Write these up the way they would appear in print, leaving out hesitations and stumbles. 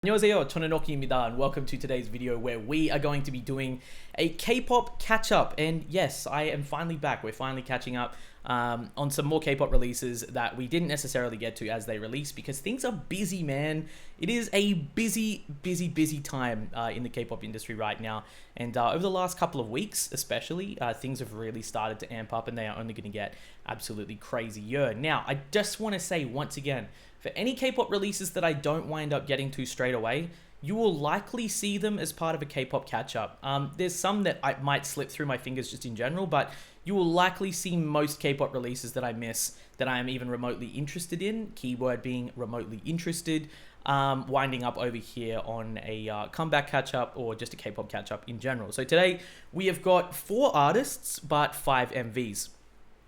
안녕하세요, Chononoki입니다, and welcome to today's video where we are going to be doing a K-pop catch-up. And yes, I am finally back. We're finally catching up on some more K-pop releases that we didn't necessarily get to as they release because things are busy, man. It is a busy time in the K-pop industry right now. And over the last couple of weeks, especially, things have really started to amp up and they are only going to get absolutely crazier. Now, I just want to say once again, for any K-pop releases that I don't wind up getting to straight away, you will likely see them as part of a K-pop catch-up. There's some that I might slip through my fingers just in general, but you will likely see most K-pop releases that I miss that I am even remotely interested in, keyword being remotely interested, winding up over here on a comeback catch-up or just a K-pop catch-up in general. So today we have got 4 artists, but 5 MVs.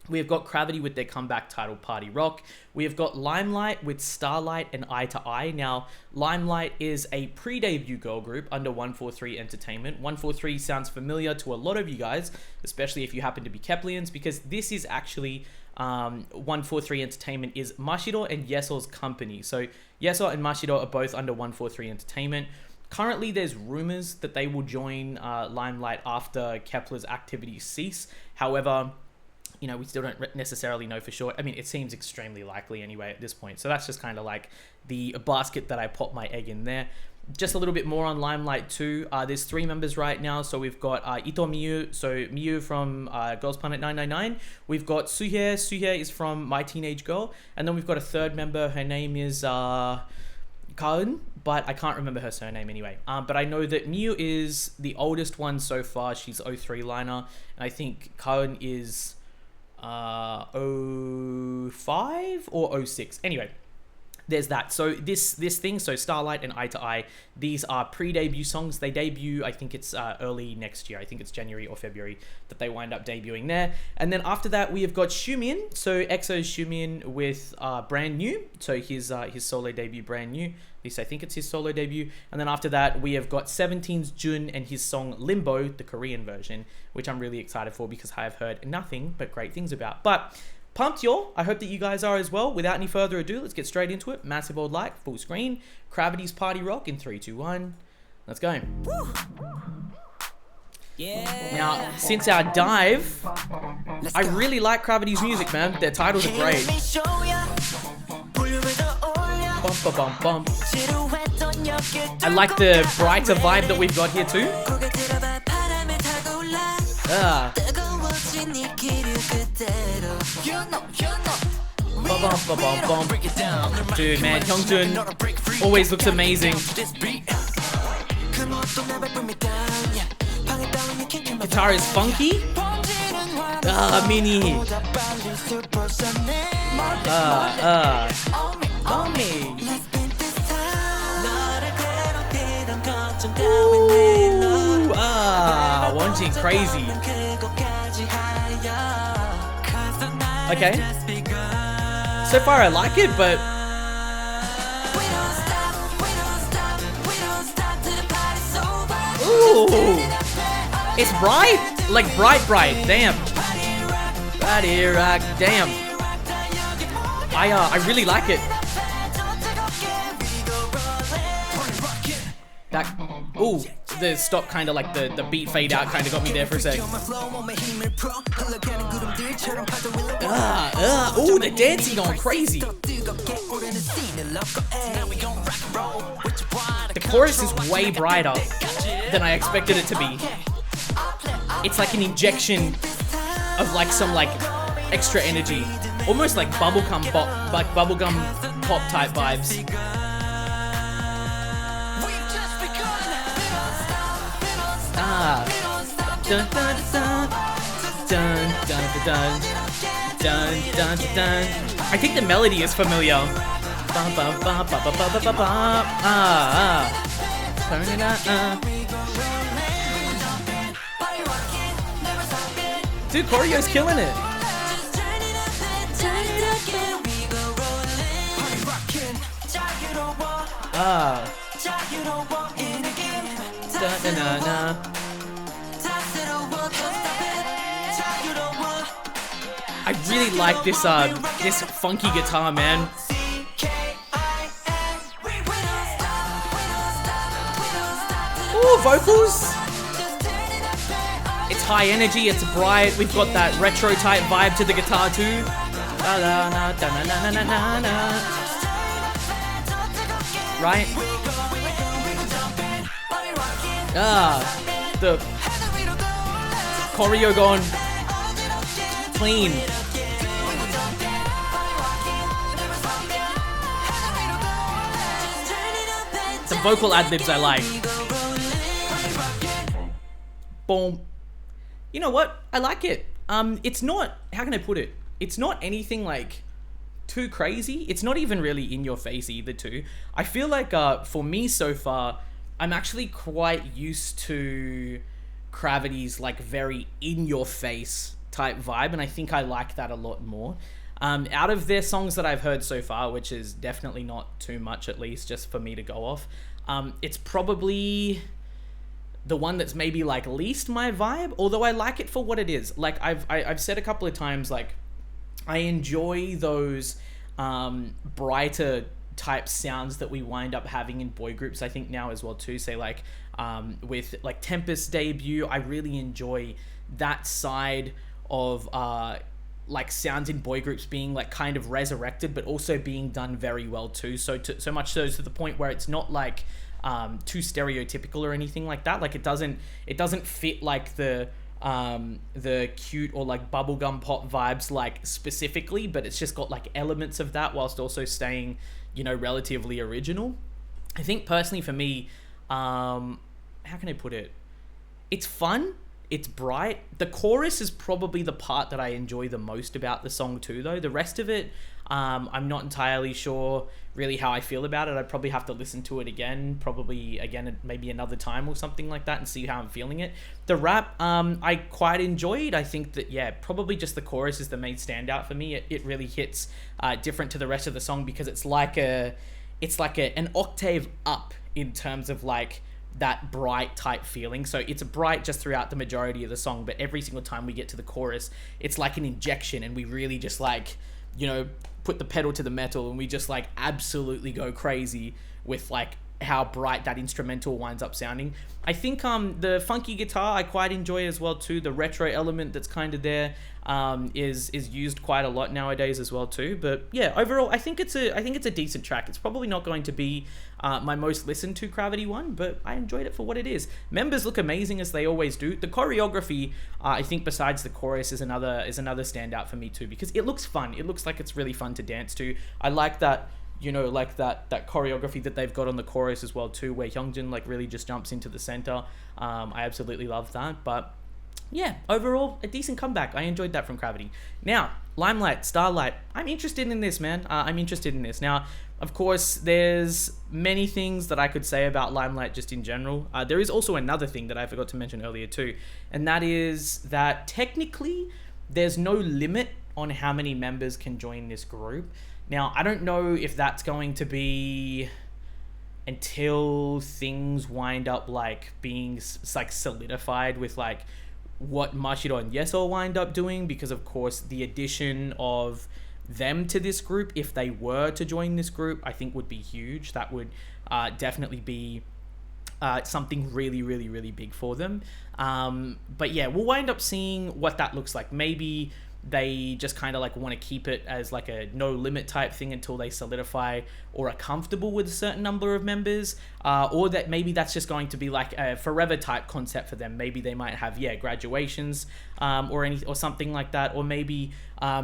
We have got Cravity with their comeback title Party Rock. We have got Limelight with Starlight and Eye to Eye. Now, Limelight is a pre-debut girl group under 143 Entertainment. 143 sounds familiar to a lot of you guys, especially if you happen to be Keplians, because this is actually 143 Entertainment is Mashiro and Yeso's company. So Yeso and Mashiro are both under 143 Entertainment. Currently, there's rumors that they will join Limelight after Kepler's activities cease. However, you know, we still don't necessarily know for sure. I mean, it seems extremely likely anyway at this point. So that's just kind of like the basket that I pop my egg in there. Just a little bit more on Limelight too. There's 3 members right now. So we've got Ito Miyu. So Miyu from Girls Planet 999. We've got Suhye. Suhye is from My Teenage Girl. And then we've got a 3rd member. Her name is Kaun, but I can't remember her surname anyway. But I know that Miyu is the oldest one so far. She's 03 liner. And I think Kaun is 05 or 06. Anyway, there's that. So this thing, so Starlight and Eye to Eye, these are pre-debut songs. They debut, I think it's early next year. I think it's January or February that they wind up debuting there. And then after that, we have got Xiumin. So EXO's Xiumin with Brand New. So his solo debut, Brand New. At least I think it's his solo debut. And then after that, we have got 17's Jun and his song Limbo, the Korean version, which I'm really excited for because I have heard nothing but great things about. But pumped, y'all. I hope that you guys are as well. Without any further ado, let's get straight into it. Massive old like, full screen. Gravity's Party Rock in 3, 2, 1. Let's go. Yeah. Now, since our dive, I really like Gravity's music, man. Their titles are great. Bump, bump, bump. I like the brighter vibe that we've got here too. Dude, man, Hyungjun always looks amazing. Guitar is funky. Mini. Mommy. Ooh, wanting crazy. Okay. So far I like it, but ooh, it's bright, like bright. Damn. Body rock. Damn. I really like it. That, ooh, the stop kind of like the beat fade out kind of got me there for a sec. Ooh, the dancing going crazy. The chorus is way brighter than I expected it to be. It's like an injection of like some like extra energy, almost like bubblegum pop type vibes. Dun, dun, dun, dun, dun, dun, dun, dun, dun. I think the melody is familiar. Dude, choreo's killing it. I really like this this funky guitar, man. Ooh, vocals. It's high energy, it's bright. We've got that retro type vibe to the guitar too. Right? The choreo going clean. The vocal ad-libs I like. Boom. You know what? I like it. It's not, how can I put it? It's not anything like too crazy. It's not even really in your face either too. I feel like for me so far, I'm actually quite used to Cravity's like very in your face type vibe, and I think I like that a lot more. Out of their songs that I've heard so far, which is definitely not too much, at least just for me to go off, it's probably the one that's maybe like least my vibe, although I like it for what it is. Like I've said a couple of times, like I enjoy those brighter type sounds that we wind up having in boy groups, I think now as well too. Say like with like Tempest's debut, I really enjoy that side of like sounds in boy groups being like kind of resurrected, but also being done very well too. So much so to the point where it's not like too stereotypical or anything like that. Like it doesn't fit like the cute or like bubblegum pop vibes like specifically, but it's just got like elements of that whilst also staying, you know, relatively original. I think personally for me, how can I put it? It's fun. It's bright. The chorus is probably the part that I enjoy the most about the song too, though. The rest of it, I'm not entirely sure really how I feel about it. I'd probably have to listen to it again, probably again maybe another time or something like that, and see how I'm feeling it. The rap, I quite enjoyed. I think that, yeah, probably just the chorus is the main standout for me. It really hits different to the rest of the song because it's like an octave up in terms of like that bright type feeling. So it's bright just throughout the majority of the song, but every single time we get to the chorus, it's like an injection, and we really just like, you know, put the pedal to the metal, and we just like absolutely go crazy with like how bright that instrumental winds up sounding. I think the funky guitar I quite enjoy as well too. The retro element that's kind of there is used quite a lot nowadays as well too. But yeah, overall I think it's a decent track. It's probably not going to be my most listened to Cravity one, but I enjoyed it for what it is. Members look amazing as they always do. The choreography, I think besides the chorus, is another standout for me too, because it looks fun. It looks like it's really fun to dance to. I like that, you know, like that choreography that they've got on the chorus as well too, where Xiumin Jun like really just jumps into the center. I absolutely love that. But yeah, overall a decent comeback. I enjoyed that from Cravity. Now, Limelight, Starlight. I'm interested in this, man. I'm interested in this. Now, of course, there's many things that I could say about Limelight just in general. There is also another thing that I forgot to mention earlier too, and that is that technically there's no limit on how many members can join this group. Now, I don't know if that's going to be until things wind up like being like solidified with like what Mashiro and Yeso wind up doing, because of course the addition of them to this group, if they were to join this group, I think would be huge. That would definitely be something really, really, really big for them. But yeah, we'll wind up seeing what that looks like. Maybe they just kind of like want to keep it as like a no limit type thing until they solidify or are comfortable with a certain number of members, or that maybe that's just going to be like a forever type concept for them. Maybe they might have graduations or something like that, or maybe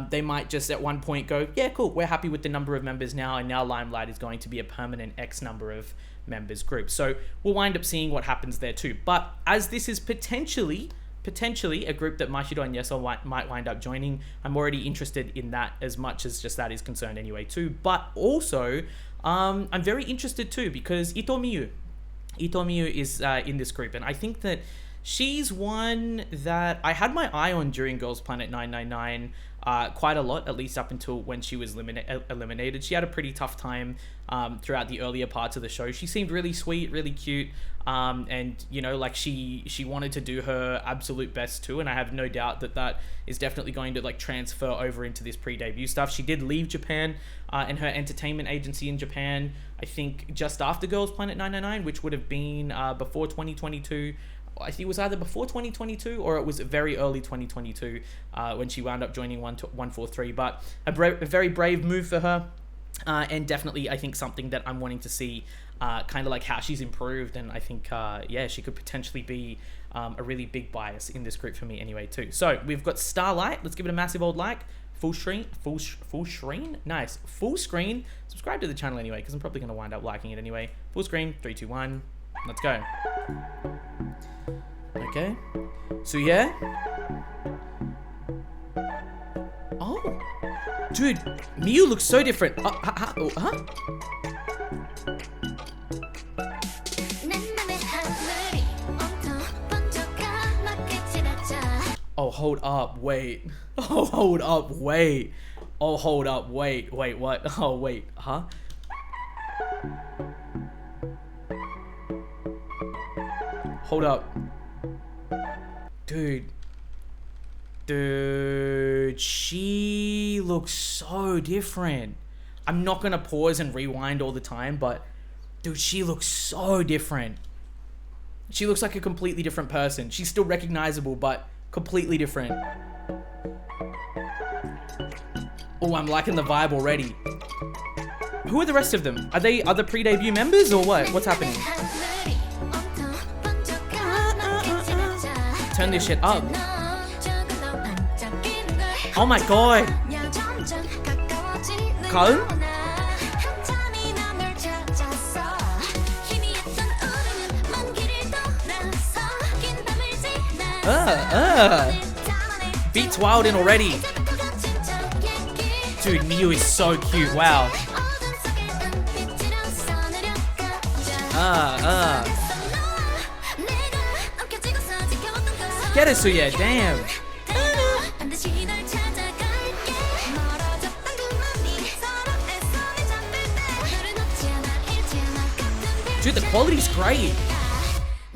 they might just at one point go, yeah, cool, we're happy with the number of members now, and now Limelight is going to be a permanent X number of members group. So we'll wind up seeing what happens there too. But as this is potentially a group that Mashiro and Yeso might wind up joining, I'm already interested in that as much as just that is concerned anyway too. But also, I'm very interested too because Ito Miyu is in this group, and I think that she's one that I had my eye on during Girls Planet 999. quite a lot, at least up until when she was eliminated. She had a pretty tough time throughout the earlier parts of the show. She seemed really sweet, really cute, and you know, like she wanted to do her absolute best too, and I have no doubt that that is definitely going to like transfer over into this pre-debut stuff. She did leave Japan and her entertainment agency in Japan, I think just after Girls Planet 999, which would have been before 2022. I think it was either before 2022 or it was very early 2022 when she wound up joining 143. But a very brave move for her, and definitely I think something that I'm wanting to see, kind of like how she's improved. And I think yeah, she could potentially be a really big bias in this group for me anyway too. So we've got Starlight. Let's give it a massive old like. Full screen, nice. Full screen. Subscribe to the channel anyway, because I'm probably going to wind up liking it anyway. Full screen, 3, 2, 1. Let's go. Okay, so yeah. Oh, dude, Miu looks so different. Oh, hold up, wait. Oh, hold up, wait. Oh, hold up, wait. Wait, what? Oh, wait, huh? Hold up. Dude, she looks so different. I'm not gonna pause and rewind all the time, but dude, she looks so different. She looks like a completely different person. She's still recognizable, but completely different. Oh, I'm liking the vibe already. Who are the rest of them? Are they other pre-debut members or what? What's happening? Turn this shit up. Oh my god. Kaun? Beats wild in already. Dude, Miu is so cute. Wow. Get it, Suya. Damn. Dude, the quality's great.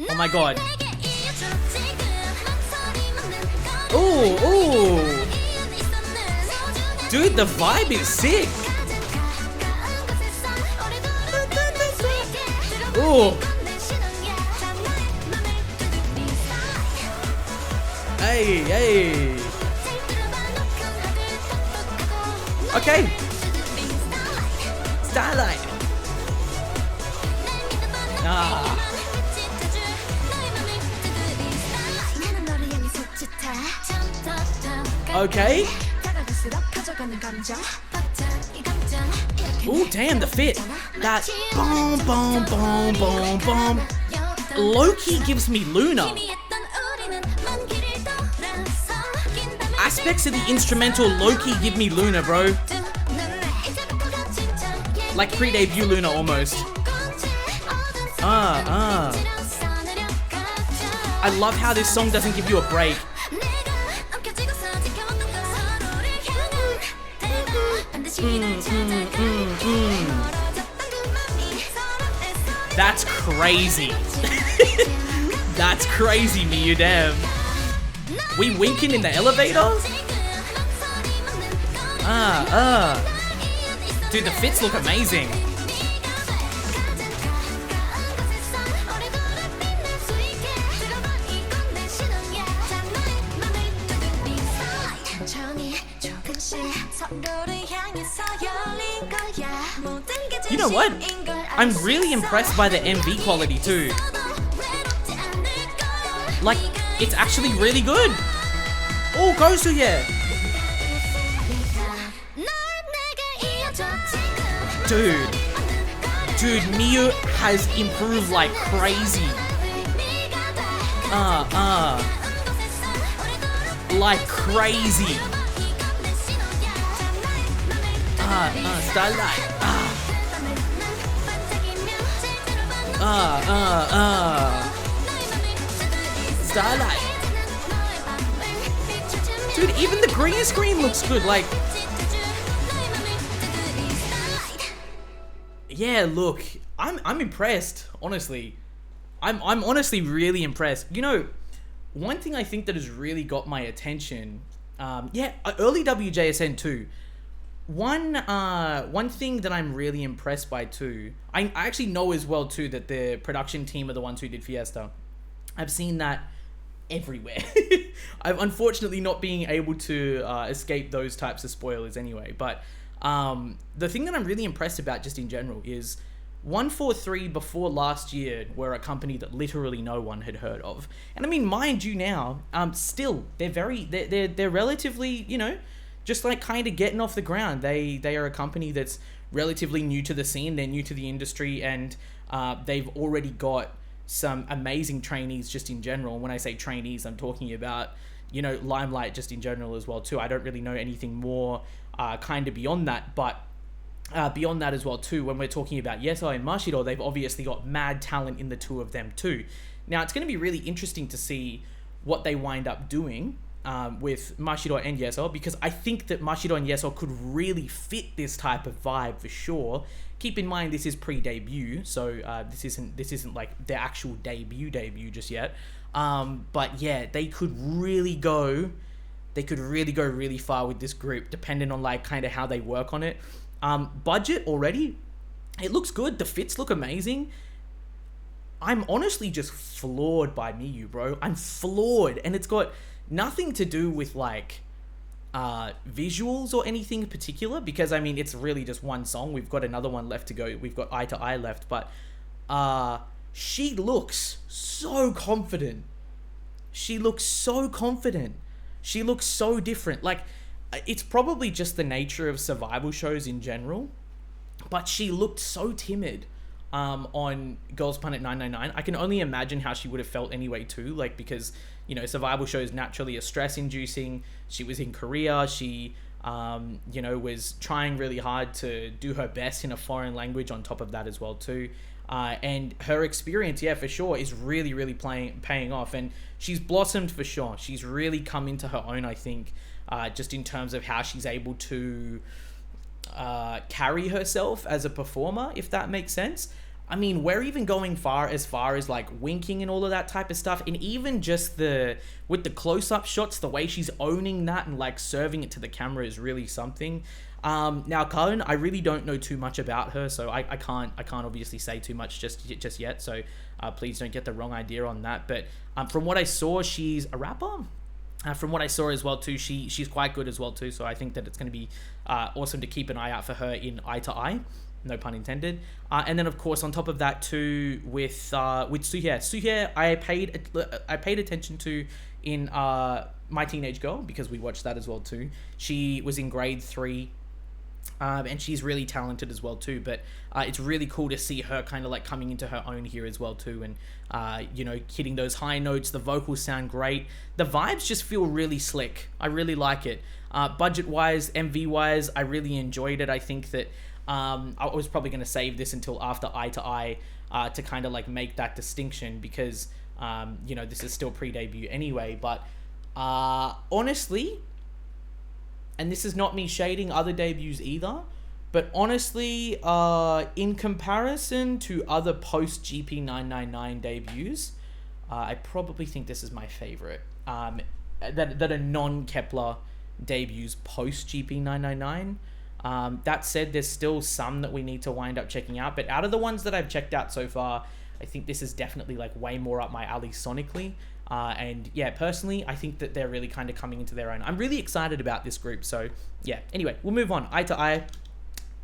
Oh my god. Ooh, ooh. Dude, the vibe is sick. Ooh. Hey, hey. Okay. Starlight. Okay. Ooh, damn, the fit. That boom, boom, boom, boom, boom. Low-key gives me Luna. Aspects of the instrumental low-key give me Luna, bro. Like pre-debut Luna almost. I love how this song doesn't give you a break. That's crazy. That's crazy, Miu, damn. We winking in the elevator? Dude, the fits look amazing. You know what? I'm really impressed by the MV quality too. Like, it's actually really good. Oh, Gosu, yeah. Dude, Miu has improved like crazy. Like crazy. Starlight. Starlight. Dude, even the green screen looks good. Like, yeah, look, I'm impressed, honestly. I'm honestly really impressed. You know, one thing I think that has really got my attention, early WJSN too. One thing that I'm really impressed by too, I actually know as well too that the production team are the ones who did Fiesta. I've seen that everywhere. I've unfortunately not being able to escape those types of spoilers anyway. But the thing that I'm really impressed about just in general is 143 before last year were a company that literally no one had heard of. And I mean, mind you now, still, they're relatively, you know, just like kind of getting off the ground. They are a company that's relatively new to the scene. They're new to the industry, and they've already got some amazing trainees just in general. And when I say trainees, I'm talking about, you know, Limelight just in general as well too. I don't really know anything more kind of beyond that, but beyond that as well too, when we're talking about Yeso and Mashido, they've obviously got mad talent in the two of them too. Now, it's going to be really interesting to see what they wind up doing with Mashido and Yeso, because I think that Mashido and Yeso could really fit this type of vibe for sure. Keep in mind, this is pre-debut, so this isn't like their actual debut just yet. But yeah, they could really go really far with this group, depending on like kind of how they work on it. Budget already, it looks good. The fits look amazing. I'm honestly just floored by Miyu, bro. I'm floored, and it's got nothing to do with like visuals or anything in particular, because I mean, it's really just one song. We've got another one left to go. We've got Eye to Eye left, but she looks so confident. She looks so confident. She looks so different. Like, it's probably just the nature of survival shows in general, but she looked so timid on Girls Planet 999. I can only imagine how she would have felt anyway too, like, because, you know, survival shows naturally are stress inducing. She was in Korea. She you know, was trying really hard to do her best in a foreign language on top of that as well too. And her experience, yeah, for sure, is really paying off, and she's blossomed for sure. She's really come into her own, I think, just in terms of how she's able to carry herself as a performer, if that makes sense. I mean, we're even going as far as like winking and all of that type of stuff, and even just with the close-up shots, the way she's owning that and like serving it to the camera is really something. Now, Kaun, I really don't know too much about her, so I can't obviously say too much just yet. So please don't get the wrong idea on that. But from what I saw, she's a rapper. From what I saw as well too, she's quite good as well too. So I think that it's going to be awesome to keep an eye out for her in Eye to Eye, no pun intended. And then of course on top of that too, with Suhye, I paid attention to in My Teenage Girl, because we watched that as well too. She was in grade 3. And she's really talented as well too, but it's really cool to see her kind of like coming into her own here as well too, and you know, hitting those high notes. The vocals sound great. The vibes just feel really slick. I really like it. Budget wise, MV wise, I really enjoyed it. I think that I was probably going to save this until after Eye to Eye to kind of like make that distinction, because you know, this is still pre-debut anyway. But honestly, and this is not me shading other debuts either, but honestly, in comparison to other post GP999 debuts, I probably think this is my favorite. That are non-Kepler debuts post GP999. That said, there's still some that we need to wind up checking out, but out of the ones that I've checked out so far, I think this is definitely like way more up my alley sonically. And yeah, personally, I think that they're really kind of coming into their own. I'm really excited about this group. So yeah, anyway, we'll move on. Eye to Eye.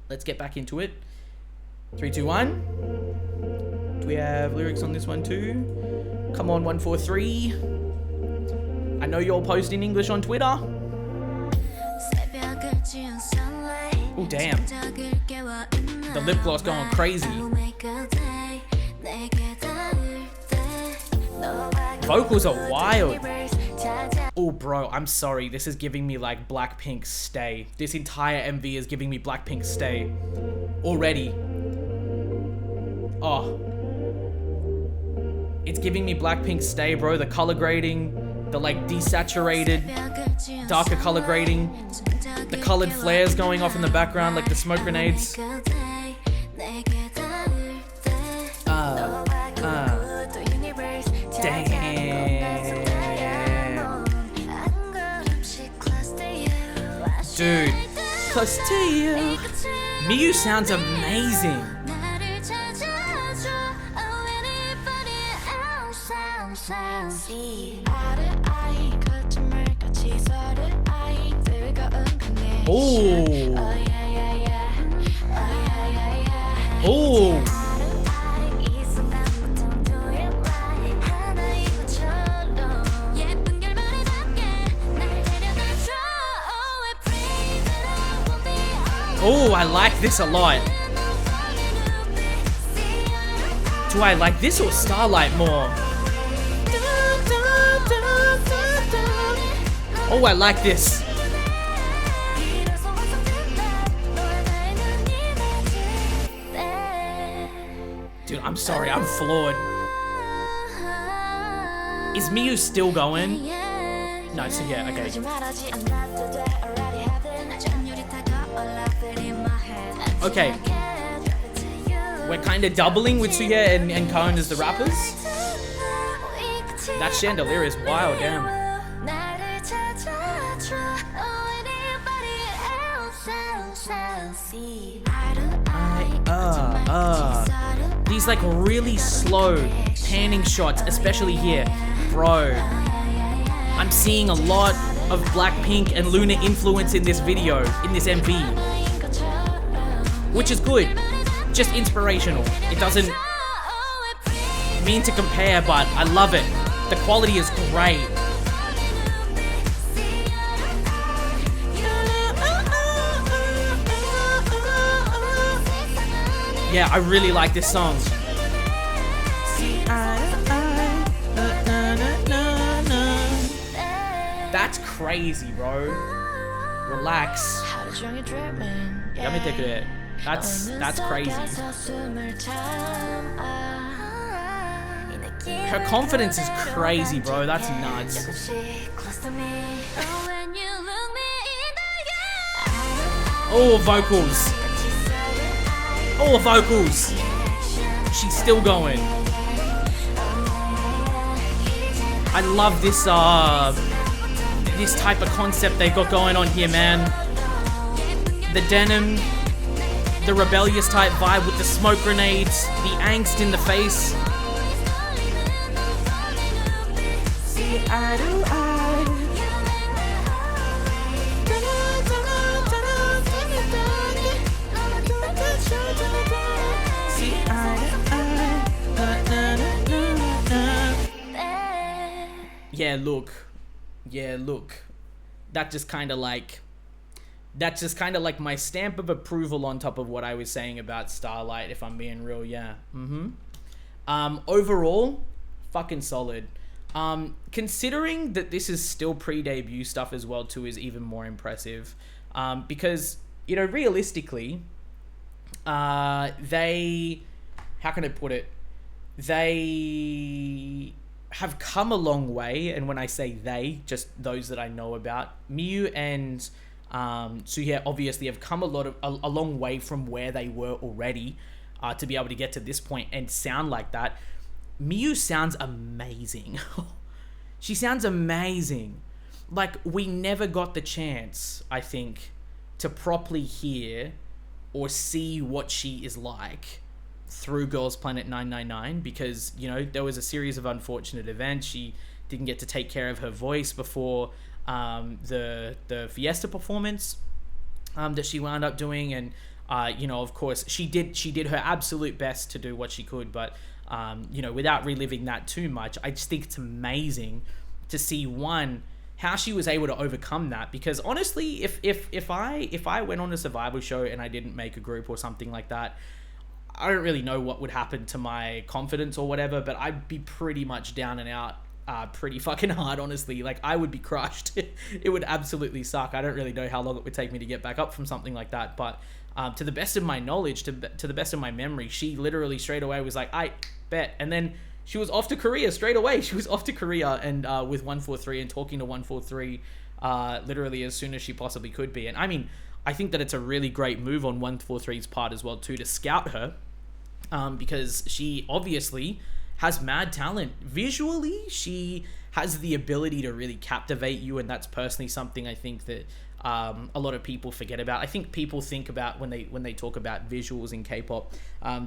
Let's get back into it. 3, 2, 1. Do we have lyrics on this one too? Come on, 143. I know you're posting English on Twitter. Oh, damn. The lip gloss going crazy. Vocals are wild. Oh, bro, I'm sorry. This is giving me like Blackpink Stay. This entire MV is giving me Blackpink Stay already. Oh. It's giving me Blackpink Stay, bro. The color grading, The like desaturated, darker color grading, the colored flares going off in the background like the smoke grenades. Damn. Dude, close to you. Miyu sounds amazing. Oh. Oh. Oh, I like this a lot. Do I like this or Starlight more? Oh, I like this. Dude, I'm sorry, I'm floored. Is Miyu still going? No, so yeah, okay. Okay. We're kind of doubling with Suye and Cone as the rappers. That chandelier is wild, damn. These like really slow panning shots, especially here. Bro, I'm seeing a lot of Blackpink and Luna influence in this video, in this MV. Which is good, just inspirational. It doesn't mean to compare, but I love it. The quality is great. Yeah, I really like this song. That's crazy, bro. Relax. That's crazy. Her confidence is crazy, bro. That's nuts. Oh, vocals. Oh, vocals. She's still going. I love this this type of concept they got going on here, man. The denim, the rebellious type vibe with the smoke grenades, the angst in the face. See eye to eye. See eye to eye. Yeah, look. That's just kind of like my stamp of approval on top of what I was saying about Starlight, if I'm being real. Yeah. Overall, fucking solid. Considering that this is still pre-debut stuff as well too, is even more impressive. Because, you know, realistically, they, how can I put it? They have come a long way, and when I say they, just those that I know about, Miyu and Suye obviously have come a long way from where they were already, to be able to get to this point and sound like that. Miyu sounds amazing. She sounds amazing. Like, we never got the chance, I think, to properly hear or see what she is like through Girls Planet 999, because, you know, there was a series of unfortunate events. She didn't get to take care of her voice before the Fiesta performance that she wound up doing, and you know, of course, she did her absolute best to do what she could, but you know, without reliving that too much, I just think it's amazing to see, one, how she was able to overcome that. Because honestly, if I went on a Survivor show and I didn't make a group or something like that, I don't really know what would happen to my confidence or whatever, but I'd be pretty much down and out pretty fucking hard, honestly. Like, I would be crushed. It would absolutely suck. I don't really know how long it would take me to get back up from something like that, but to the best of my knowledge, to the best of my memory, she literally straight away was like, I bet. And then she was off to Korea straight away. She was off to Korea and with 143 and talking to 143 literally as soon as she possibly could be. And I mean, I think that it's a really great move on 143's part as well too, to scout her, because she obviously has mad talent. Visually, she has the ability to really captivate you, and that's personally something I think that a lot of people forget about. I think people think about when they talk about visuals in K-pop,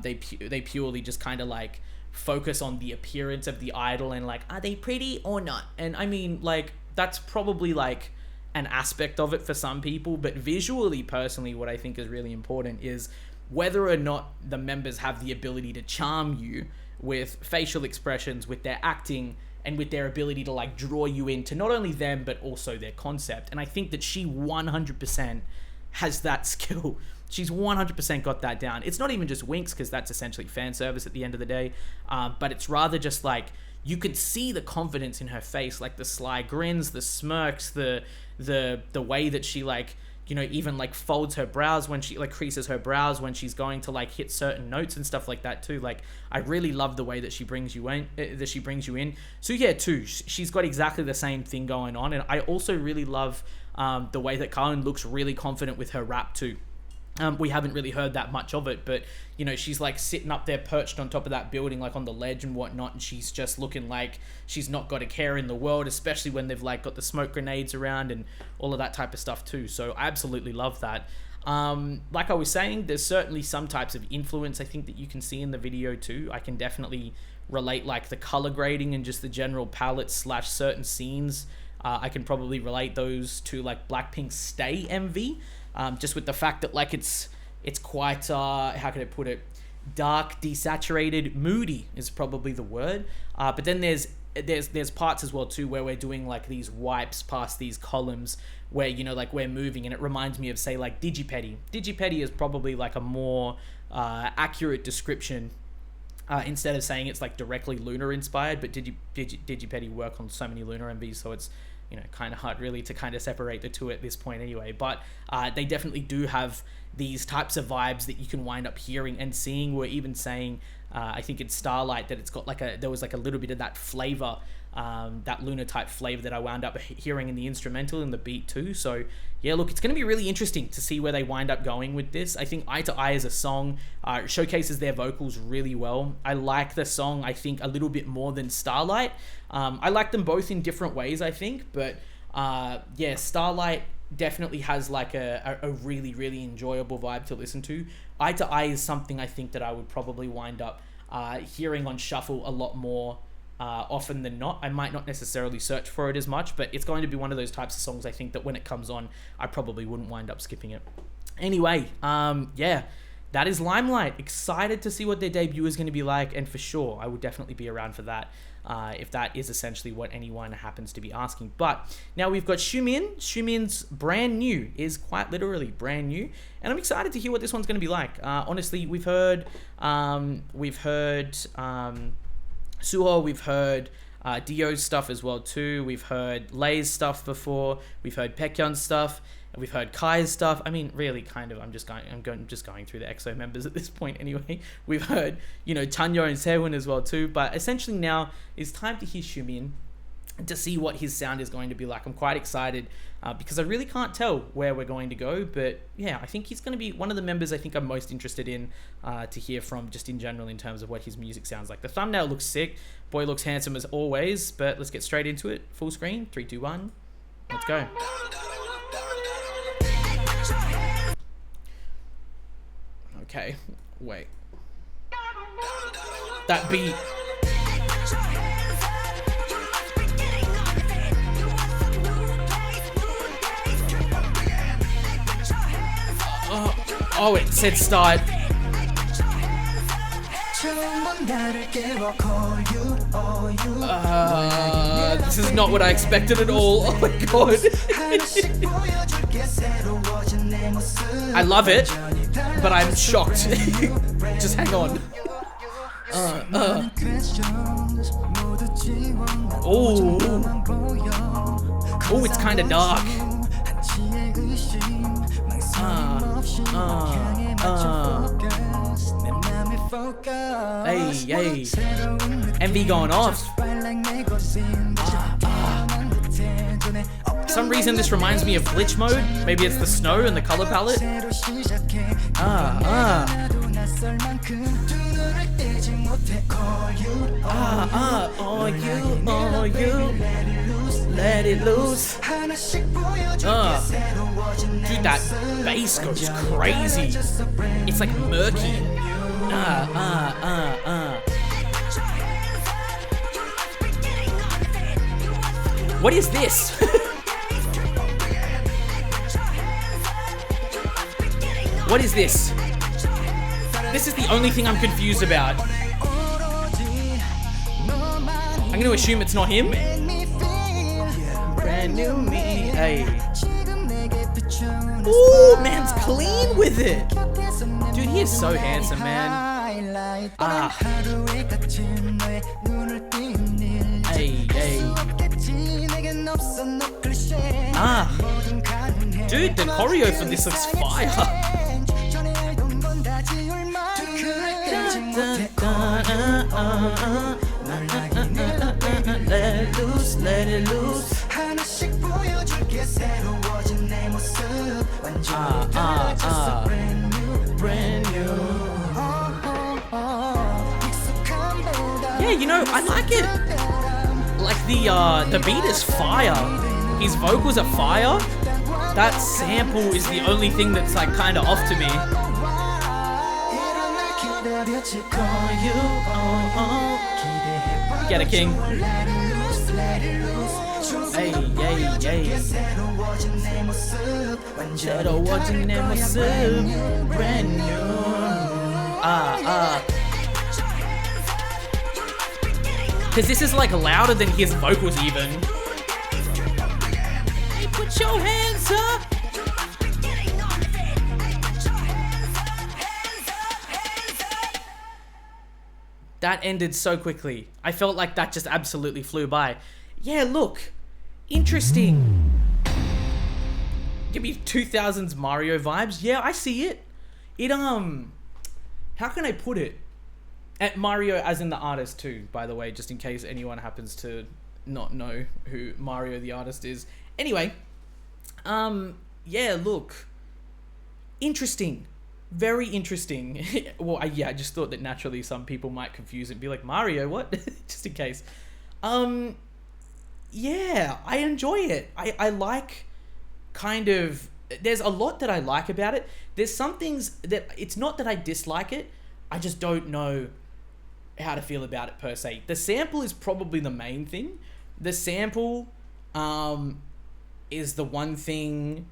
they purely just kind of like focus on the appearance of the idol and like, are they pretty or not? And I mean, like, that's probably like an aspect of it for some people, but visually, personally, what I think is really important is whether or not the members have the ability to charm you with facial expressions, with their acting, and with their ability to like draw you into not only them but also their concept. And I think that she 100% has that skill. She's 100% got that down. It's not even just winks, because that's essentially fan service at the end of the day, but it's rather just like, you could see the confidence in her face, like the sly grins, the smirks, the way that she like, you know, even like folds her brows when she like creases her brows when she's going to like hit certain notes and stuff like that too. Like, I really love the way that she brings you in, So yeah, too, she's got exactly the same thing going on. And I also really love the way that Karen looks really confident with her rap too. We haven't really heard that much of it, but you know, she's like sitting up there perched on top of that building, like on the ledge and whatnot, and she's just looking like she's not got a care in the world, especially when they've like got the smoke grenades around and all of that type of stuff too. So I absolutely love that. Like I was saying, there's certainly some types of influence I think that you can see in the video too. I can definitely relate like the color grading and just the general palette / certain scenes. I can probably relate those to like Blackpink's Stay MV. Just with the fact that like it's quite how can I put it, dark, desaturated, moody is probably the word. But then there's parts as well too where we're doing like these wipes past these columns where, you know, like we're moving, and it reminds me of say like Digipedi. Digipedi is probably like a more accurate description, instead of saying it's like directly Lunar inspired, but Digipedi work on so many Lunar MVs, so it's, you know, kind of hard really to kind of separate the two at this point anyway. But they definitely do have these types of vibes that you can wind up hearing and seeing. We're even saying, I think it's Starlight, that it's got like there was like a little bit of that flavor, that Lunar type flavor that I wound up hearing in the instrumental and the beat too. So yeah, look, it's going to be really interesting to see where they wind up going with this. I think Eye to Eye as a song showcases their vocals really well. I like the song, I think, a little bit more than Starlight. I like them both in different ways, I think, but yeah, Starlight definitely has like a really, really enjoyable vibe to listen to. Eye to Eye is something I think that I would probably wind up hearing on shuffle a lot more often than not. I might not necessarily search for it as much, but it's going to be one of those types of songs I think that when it comes on, I probably wouldn't wind up skipping it. Anyway, yeah, that is Limelight. Excited to see what their debut is going to be like, and for sure, I would definitely be around for that, if that is essentially what anyone happens to be asking. But now we've got Xiumin. Xiumin's brand new, is quite literally brand new, and I'm excited to hear what this one's going to be like. Honestly, we've heard Suho, we've heard Dio's stuff as well too. We've heard Lay's stuff before. We've heard Baekhyun's stuff. And we've heard Kai's stuff. I mean, really, kind of. I'm just going through the EXO members at this point. Anyway, we've heard, you know, Chanyeol and Sehun as well too. But essentially now it's time to hear Xiumin, to see what his sound is going to be like. I'm quite excited because I really can't tell where we're going to go. But yeah, I think he's going to be one of the members I think I'm most interested in to hear from, just in general, in terms of what his music sounds like. The thumbnail looks sick. Boy looks handsome as always. But let's get straight into it. Full screen. 3, 2, 1. Let's go. Okay, wait. That beat. Oh, it said start. This is not what I expected at all. Oh my god. I love it, but I'm shocked. Just hang on. Oh, it's kind of dark. Hey, hey. MV going off. For some reason this reminds me of glitch mode. Maybe it's the snow and the color palette. Oh you, let it loose. Dude, that bass goes crazy. It's like murky. What is this? What is this? This is the only thing I'm confused about. I'm gonna assume it's not him. Brand new me. Hey. Ooh, man's clean with it. Dude, he is so handsome, man. Hey, hey. Dude, the choreo for this looks fire. Let it loose, let it loose. Brand new. Yeah, you know, I like it. Like the beat is fire. His vocals are fire. That sample is the only thing that's like kind of off to me. Get it, King. Hey, hey, hey. Brand new. Cause this is like louder than his vocals even. Hey, put your hands up. That ended so quickly. I felt like that just absolutely flew by. Yeah, look. Interesting. Give me 2000s Mario vibes. Yeah, I see it. It, how can I put it? At Mario as in the artist too, by the way, just in case anyone happens to not know who Mario the artist is. Anyway, yeah, look. Interesting. Very interesting. Well, yeah, I just thought that naturally some people might confuse it and be like, Mario, what? Just in case. Yeah, I enjoy it. I like kind of... There's a lot that I like about it. There's some things that... It's not that I dislike it. I just don't know how to feel about it per se. The sample is probably the main thing. The sample is the one thing...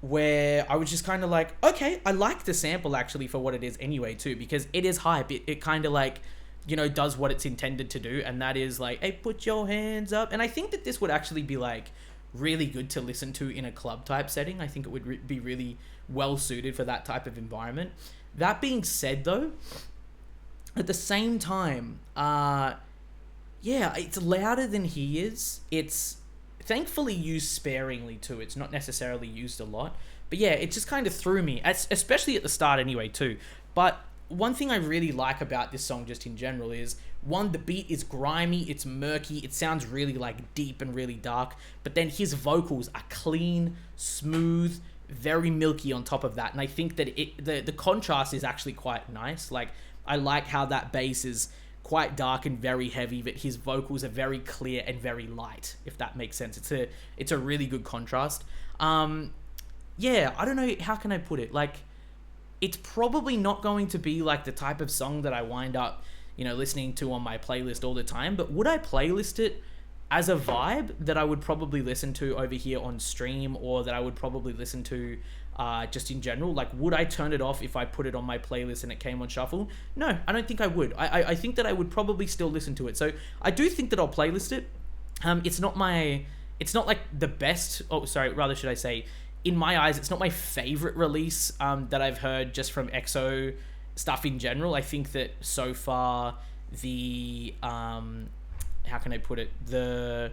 where I was just kind of like, okay, I like the sample actually for what it is anyway too, because it is hype. It kind of like, you know, does what it's intended to do, and that is like, hey, put your hands up. And I think that this would actually be like really good to listen to in a club type setting. I think it would be really well suited for that type of environment. That being said though, at the same time, yeah, it's louder than he is. It's thankfully used sparingly too. It's not necessarily used a lot. But yeah, it just kind of threw me, especially at the start anyway too. But one thing I really like about this song just in general is, one, the beat is grimy, it's murky, it sounds really like deep and really dark. But then his vocals are clean, smooth, very milky on top of that. And I think that the contrast is actually quite nice. Like, I like how that bass is quite dark and very heavy, but his vocals are very clear and very light, if that makes sense. It's a really good contrast. Yeah, I don't know, how can I put it? Like, it's probably not going to be like the type of song that I wind up, you know, listening to on my playlist all the time, but would I playlist it as a vibe that I would probably listen to over here on stream, or that I would probably listen to just in general? Like, would I turn it off if I put it on my playlist and it came on shuffle? No, I don't think I would. I think that I would probably still listen to it. So I do think that I'll playlist it. It's not like the best, rather should I say, in my eyes, it's not my favorite release that I've heard just from EXO stuff in general. I think that so far how can I put it? The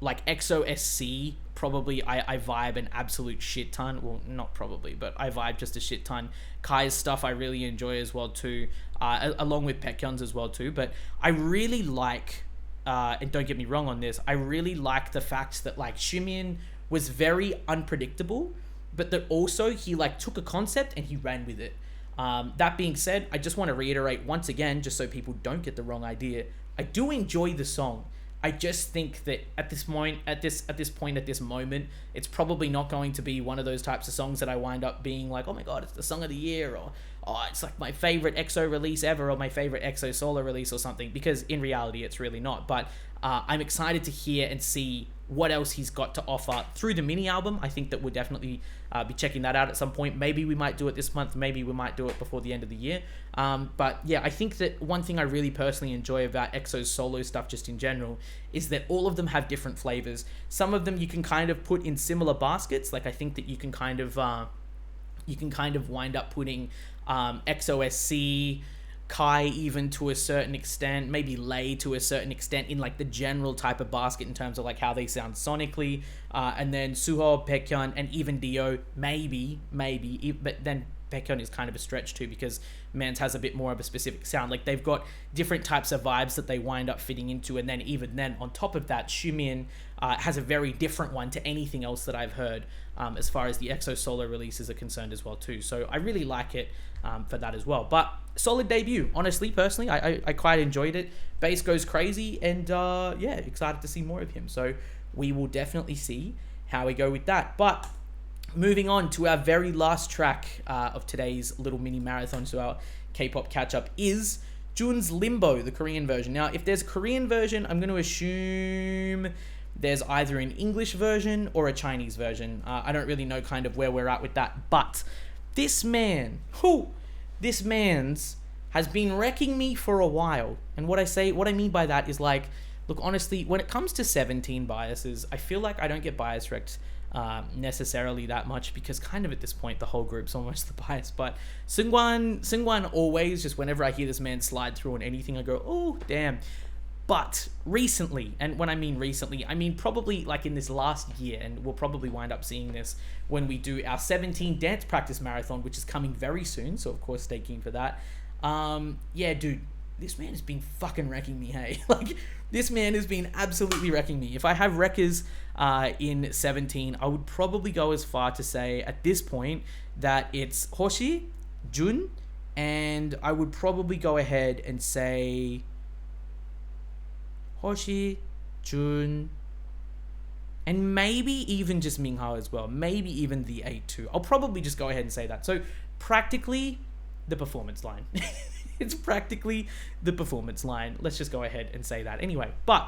like EXO SC probably I vibe an absolute shit ton. Well, not probably, but I vibe just a shit ton. Kai's stuff I really enjoy as well too, along with Baekhyun's as well too. But I really like, and don't get me wrong on this, I really like the fact that like Xiumin was very unpredictable, but that also he like took a concept and he ran with it. That being said, I just want to reiterate once again, just so people don't get the wrong idea, I do enjoy the song. I just think that at this moment, at this moment, it's probably not going to be one of those types of songs that I wind up being like, oh my god, it's the song of the year, or oh, it's like my favorite EXO release ever, or my favorite EXO solo release or something, because in reality, it's really not. But I'm excited to hear and see what else he's got to offer through the mini album. I think that we'll definitely be checking that out at some point. Maybe we might do it this month. Maybe we might do it before the end of the year. But yeah, I think that one thing I really personally enjoy about EXO's solo stuff just in general is that all of them have different flavors. Some of them you can kind of put in similar baskets. Like I think that you can kind of wind up putting EXO-SC, Kai even to a certain extent, maybe Lay to a certain extent in like the general type of basket in terms of like how they sound sonically, and then Suho, Baekhyun, and even Dio, maybe, but then Baekhyun is kind of a stretch too because Mans has a bit more of a specific sound. Like they've got different types of vibes that they wind up fitting into, and then even then on top of that, Xiumin has a very different one to anything else that I've heard as far as the EXO solo releases are concerned as well too. So I really like it for that as well. But solid debut, honestly, personally, I quite enjoyed it. Bass goes crazy, and yeah, excited to see more of him. So we will definitely see how we go with that. But moving on to our very last track of today's little mini marathon, so our K-pop catch-up, is Jun's Limbo, the Korean version. Now, if there's a Korean version, I'm going to assume there's either an English version or a Chinese version. I don't really know kind of where we're at with that, but this man's has been wrecking me for a while. And what I mean by that is like, look, honestly, when it comes to 17 biases, I feel like I don't get bias wrecked necessarily that much because kind of at this point the whole group's almost the bias. But Seungwan always, just whenever I hear this man slide through on anything, I go, oh damn. But recently, and when I mean recently, I mean probably like in this last year, and we'll probably wind up seeing this when we do our 17 dance practice marathon, which is coming very soon, so of course stay keen for that. Yeah, dude, this man has been fucking wrecking me, hey? Like, this man has been absolutely wrecking me. If I have wreckers in 17, I would probably go as far to say at this point that it's Hoshi, Jun, and I would probably go ahead and say Hoshi, Jun, and maybe even just Mingho as well. Maybe even the 8-2. I'll probably just go ahead and say that. So practically the performance line. It's practically the performance line. Let's just go ahead and say that. Anyway, but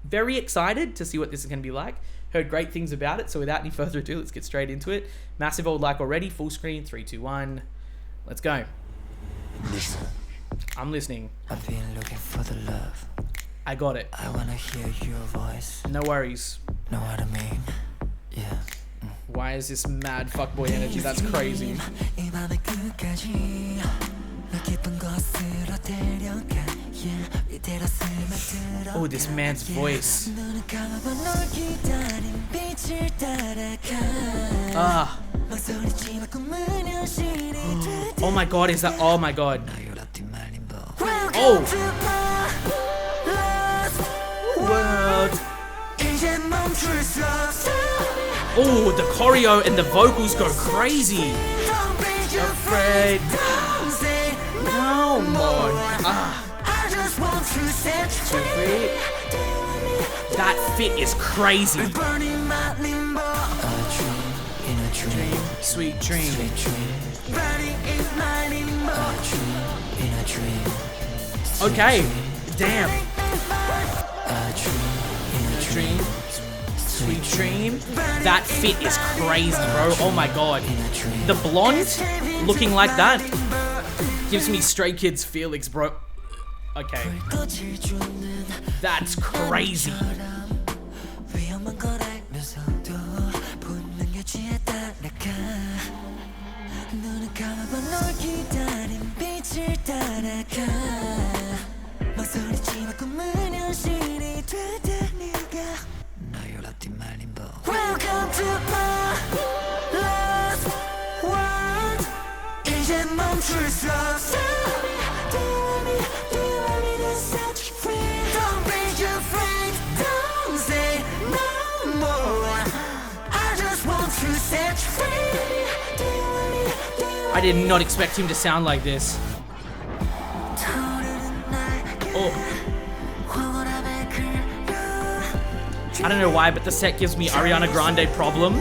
very excited to see what this is going to be like. Heard great things about it. So without any further ado, let's get straight into it. Massive old like already. Full screen. 3, 2, 1. Let's go. Listen. I'm listening. I've been looking for the love. I got it. I wanna hear your voice. No worries. Know what I mean? Yeah. Why is this mad fuckboy energy? That's crazy. Oh, this man's voice. Ah. Oh my god, is that? Oh my god. Oh. World. Oh, the choreo and the vocals go crazy. Afraid. No more. That fit is crazy. Dream, sweet dream. Okay, damn. Dream, sweet dream. That fit is crazy, bro. Oh my god. The blonde looking like that gives me Stray Kids Felix, bro. Okay. That's crazy. I did not expect him to sound like this. Oh. I don't know why, but the set gives me Ariana Grande problem.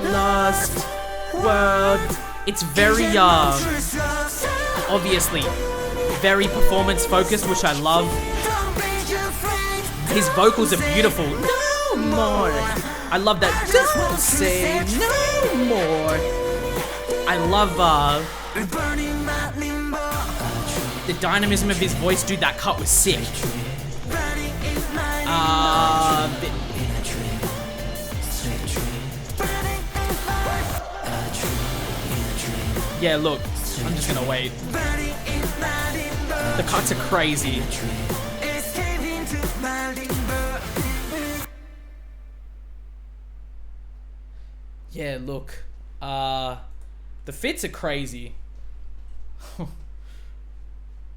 Lost world. It's very obviously very performance focused, which I love. His vocals are beautiful. No more. I love that. Don't say no more. I love the dynamism of his voice, dude. That cut was sick. Yeah, look, I'm just gonna wait. The cuts are crazy. Yeah, look, the fits are crazy.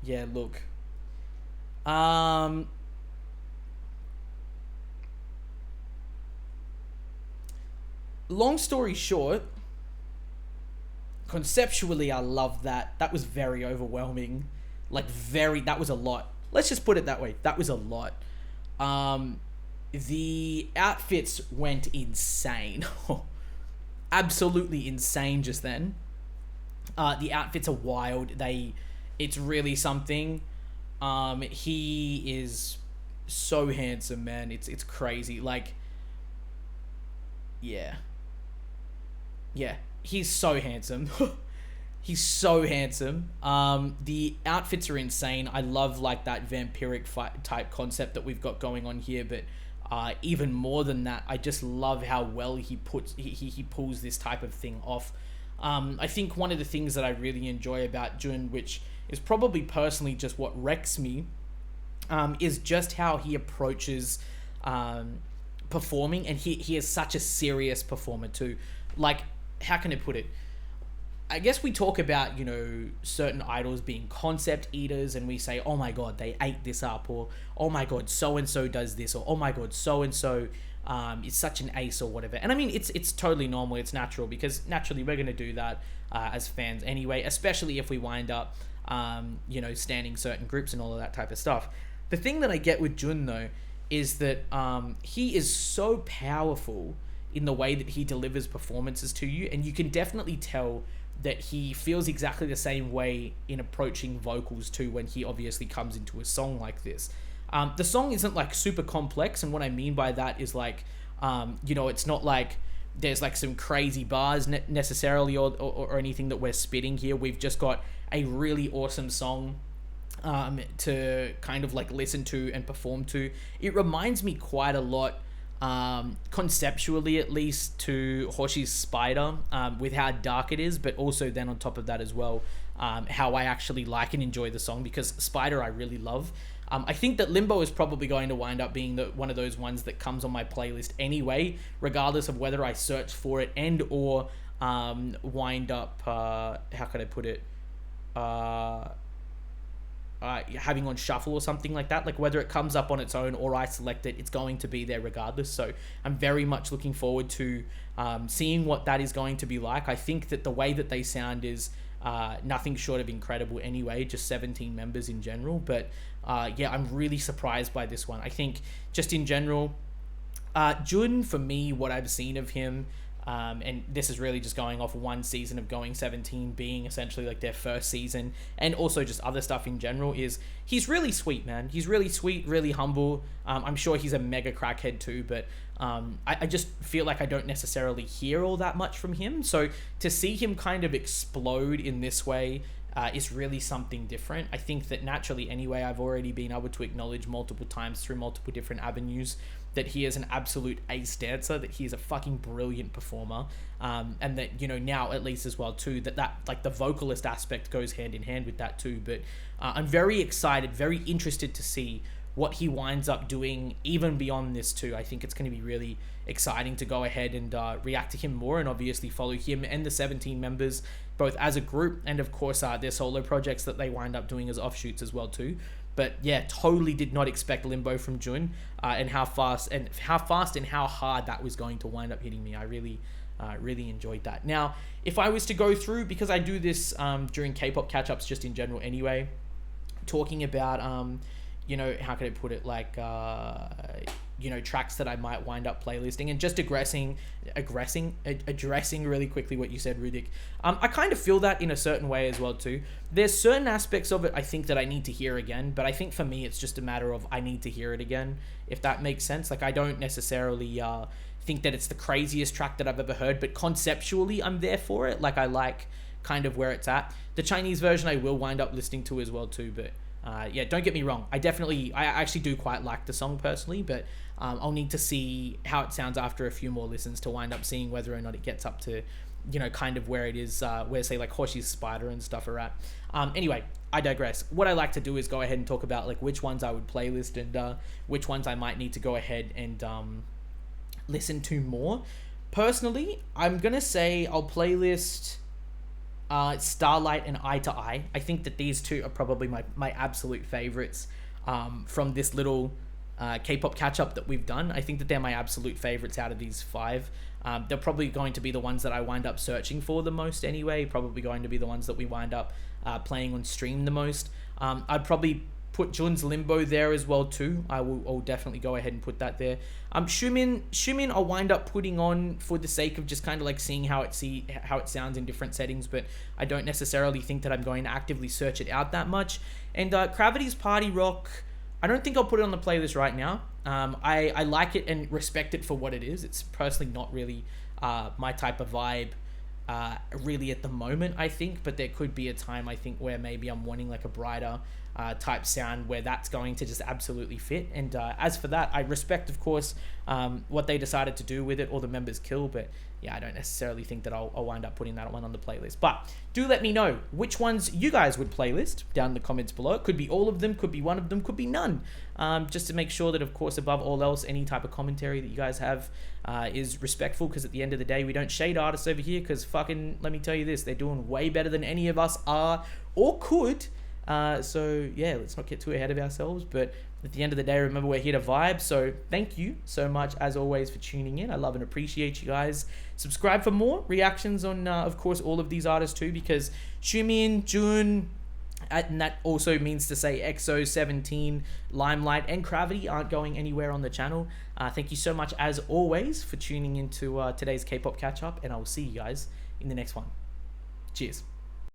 Yeah, look. Long story short, conceptually, I love that. That was very overwhelming. Like, that was a lot. Let's just put it that way. That was a lot. The outfits went insane. Absolutely insane just then. The outfits are wild. It's really something. He is so handsome, man. It's crazy. Like, yeah. He's so handsome. He's so handsome. The outfits are insane. I love like that vampiric type concept that we've got going on here, but even more than that, I just love how well he pulls this type of thing off. I think one of the things that I really enjoy about Jun, which is probably personally just what wrecks me, is just how he approaches performing, and he is such a serious performer too. Like, how can I put it? I guess we talk about, certain idols being concept eaters, and we say, oh my god, they ate this up, or oh my god, so-and-so does this, or oh my god, so-and-so is such an ace, or whatever. And I mean, it's totally normal, it's natural, because naturally we're going to do that as fans anyway, especially if we wind up, standing certain groups and all of that type of stuff. The thing that I get with Jun, though, is that he is so powerful in the way that he delivers performances to you, and you can definitely tell that he feels exactly the same way in approaching vocals too, when he obviously comes into a song like this. The song isn't like super complex, and what I mean by that is like, it's not like there's like some crazy bars necessarily or anything that we're spitting here. We've just got a really awesome song to kind of like listen to and perform to. It reminds me quite a lot, conceptually at least, to Hoshi's Spider, with how dark it is, but also then on top of that as well, how I actually like and enjoy the song, because Spider I really love. I think that Limbo is probably going to wind up being one of those ones that comes on my playlist anyway, regardless of whether I search for it and or wind up, how could I put it, having on shuffle or something like that. Like, whether it comes up on its own or I select it, it's going to be there regardless. So I'm very much looking forward to seeing what that is going to be like. I think that the way that they sound is nothing short of incredible anyway, just 17 members in general. But I'm really surprised by this one. I think just in general, Jun, for me, what I've seen of him, and this is really just going off one season of Going 17 being essentially like their first season, and also just other stuff in general, is he's really sweet, man. He's really sweet, really humble. I'm sure he's a mega crackhead too, but I just feel like I don't necessarily hear all that much from him. So to see him kind of explode in this way is really something different. I think that naturally anyway, I've already been able to acknowledge multiple times through multiple different avenues that he is an absolute ace dancer, that he is a fucking brilliant performer, and that, now at least as well too, that like the vocalist aspect goes hand in hand with that too. But I'm very excited, very interested to see what he winds up doing even beyond this too. I think it's going to be really exciting to go ahead and react to him more, and obviously follow him and the 17 members both as a group, and of course their solo projects that they wind up doing as offshoots as well too. But yeah, totally did not expect Limbo from Jun, and how fast and how hard that was going to wind up hitting me. I really enjoyed that. Now, if I was to go through, because I do this during K-pop catch-ups just in general anyway, talking about you know, how can I put it, like you know, tracks that I might wind up playlisting, and just addressing really quickly what you said, Rudik. I kind of feel that in a certain way as well too. There's certain aspects of it I think that I need to hear again, but I think for me it's just a matter of I need to hear it again, if that makes sense. Like, I don't necessarily think that it's the craziest track that I've ever heard, but conceptually I'm there for it. Like, I like kind of where it's at. The Chinese version I will wind up listening to as well too, but yeah, don't get me wrong. I actually do quite like the song personally, but I'll need to see how it sounds after a few more listens to wind up seeing whether or not it gets up to, you know, kind of where it is, where say like Hoshi's Spider and stuff are at. Anyway, I digress. What I like to do is go ahead and talk about like which ones I would playlist, and which ones I might need to go ahead and listen to more. Personally, I'm gonna say I'll playlist Starlight and Eye to Eye. I think that these two are probably my absolute favorites from this little K-pop catch-up that we've done. I think that they're my absolute favorites out of these 5. They're probably going to be the ones that I wind up searching for the most anyway, probably going to be the ones that we wind up playing on stream the most. I'd probably put Jun's Limbo there as well too. I'll definitely go ahead and put that there. Xiumin I'll wind up putting on for the sake of just kind of like seeing how it sounds in different settings, but I don't necessarily think that I'm going to actively search it out that much. And Cravity's Party Rock, I don't think I'll put it on the playlist right now. I like it and respect it for what it is. It's personally not really my type of vibe really at the moment, I think, but there could be a time, I think, where maybe I'm wanting like a brighter type sound where that's going to just absolutely fit. And as for that, I respect, of course, what they decided to do with it, or the members kill, but yeah, I don't necessarily think that I'll wind up putting that one on the playlist. But do let me know which ones you guys would playlist down in the comments below. It could be all of them, could be one of them, could be none. Just to make sure that, of course, above all else, any type of commentary that you guys have is respectful, because at the end of the day, we don't shade artists over here, because fucking, let me tell you this, they're doing way better than any of us are or could. So yeah, let's not get too ahead of ourselves, but at the end of the day, remember, we're here to vibe. So thank you so much as always for tuning in. I love and appreciate you guys. Subscribe for more reactions on of course all of these artists too, because Xiumin Jun, and that also means to say EXO, 17, Limelight, and Cravity aren't going anywhere on the channel. Thank you so much as always for tuning into today's K-pop catch up, and I will see you guys in the next one. Cheers.